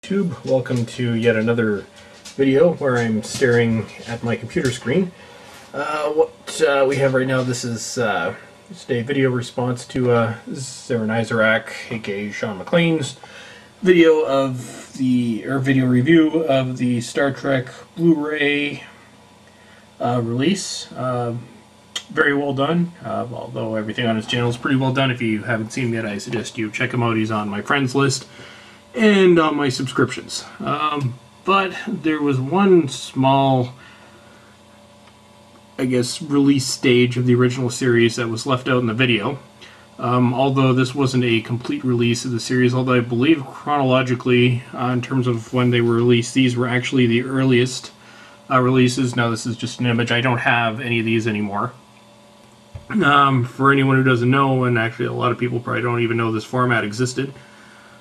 YouTube. Welcome to yet another video where I'm staring at my computer screen. What we have right now, this is just a video response to Zananyzerak, aka Sean McLean's video of video review of the Star Trek Blu-ray release. Very well done, although everything on his channel is pretty well done. If you haven't seen him yet, I suggest you check him out. He's on my friends list and on my subscriptions. But there was one small, I guess, release stage of the original series that was left out in the video. Although this wasn't a complete release of the series, although I believe chronologically, in terms of when they were released, these were actually the earliest releases. Now this is just an image. I don't have any of these anymore. For anyone who doesn't know, and actually a lot of people probably don't even know this format existed,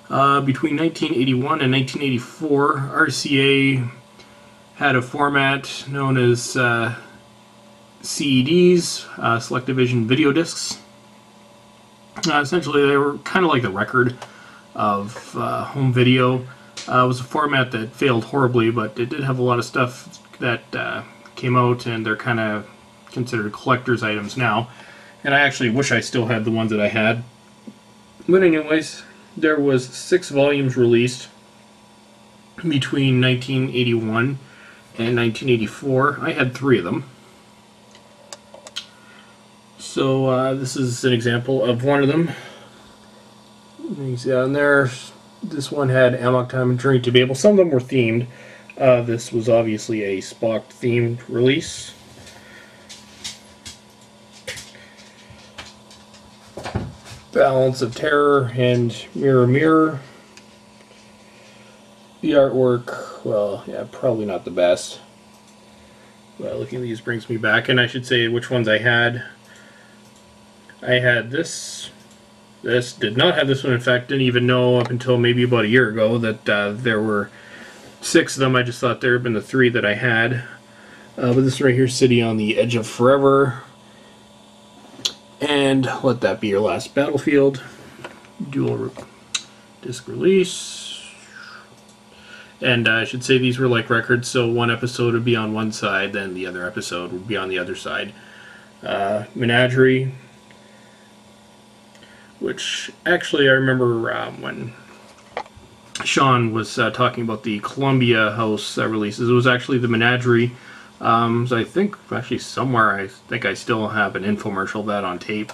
between 1981 and 1984, RCA had a format known as CEDs, Selectavision video discs. Essentially, they were kind of like the record of home video. It was a format that failed horribly, but it did have a lot of stuff that came out, and they're kind of considered collector's items now. And I actually wish I still had the ones that I had. But anyways, there was 6 volumes released between 1981 and 1984. I had 3 of them. So this is an example of one of them. You can see on there, this one had Amok Time and Journey to Babel. Some of them were themed. This was obviously a Spock themed release. Balance of Terror and Mirror Mirror. The artwork, well, yeah, probably not the best. Well, looking at these brings me back, and I should say which ones I had. I had this. This did not have this one. In fact, didn't even know up until maybe about a year ago that there were 6 of them. I just thought there had been the 3 that I had. But this right here, City on the Edge of Forever. And Let That Be Your Last Battlefield. Dual disc release. And I should say these were like records, so one episode would be on one side, then the other episode would be on the other side. Menagerie, which actually I remember when Sean was talking about the Columbia House releases. It was actually the Menagerie. So I think actually somewhere I think I still have an infomercial of that on tape,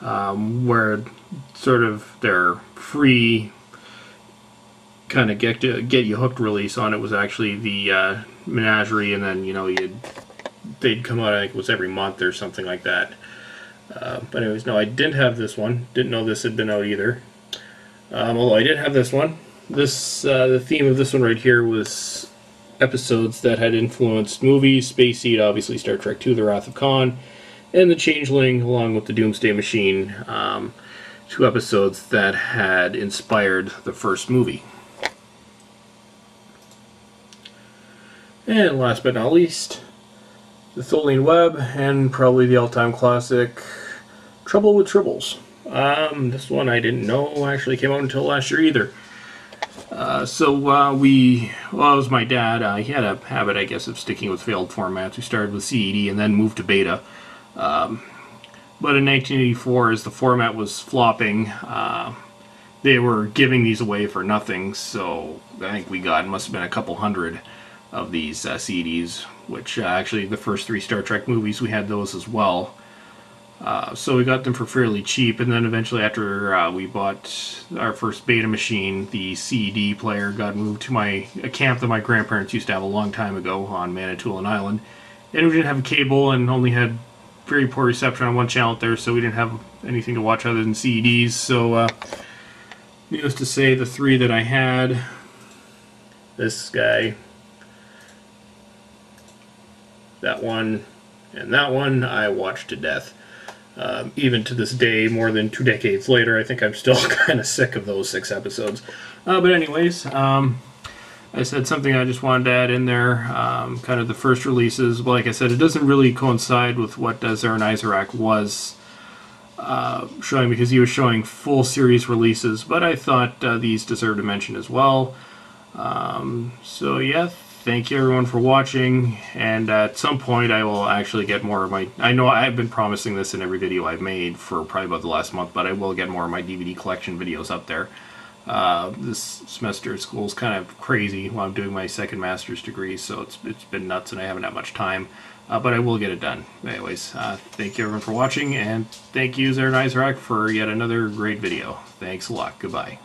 where sort of their free kind of get you hooked release on it was actually the Menagerie, and then they'd come out, I think it was every month or something like that. But anyways, no, I didn't have this one. Didn't know this had been out either. Although I did have this one. This the theme of this one right here was episodes that had influenced movies. Space Seed, obviously Star Trek II, The Wrath of Khan, and The Changeling, along with The Doomsday Machine. 2 episodes that had inspired the first movie. And last but not least, The Tholian Web, and probably the all-time classic, Trouble with Tribbles. This one I didn't know actually came out until last year either. It was my dad. He had a habit, I guess, of sticking with failed formats. We started with CED and then moved to Beta. But in 1984, as the format was flopping, they were giving these away for nothing. So I think we got, it must have been a couple hundred of these CDs, which actually the first 3 Star Trek movies, we had those as well. So we got them for fairly cheap, and then eventually after we bought our first Beta machine, the CD player got moved to a camp that my grandparents used to have a long time ago on Manitoulin Island. And we didn't have a cable and only had very poor reception on one channel out there, so we didn't have anything to watch other than CDs. So needless to say, the 3 that I had, this guy, that one, and that one, I watched to death. Even to this day, more than 2 decades later, I think I'm still kind of sick of those 6 episodes. But anyways, I said something I just wanted to add in there, kind of the first releases. Like I said, it doesn't really coincide with what Zananyzerak was showing, because he was showing full series releases, but I thought these deserved a mention as well. So yeah, thank you everyone for watching, and at some point I will actually get more of my... I know I've been promising this in every video I've made for probably about the last month, but I will get more of my DVD collection videos up there. This semester at school is kind of crazy while I'm doing my second master's degree, so it's been nuts and I haven't had much time, but I will get it done. Anyways, thank you everyone for watching, and thank you Zananyzerak for yet another great video. Thanks a lot. Goodbye.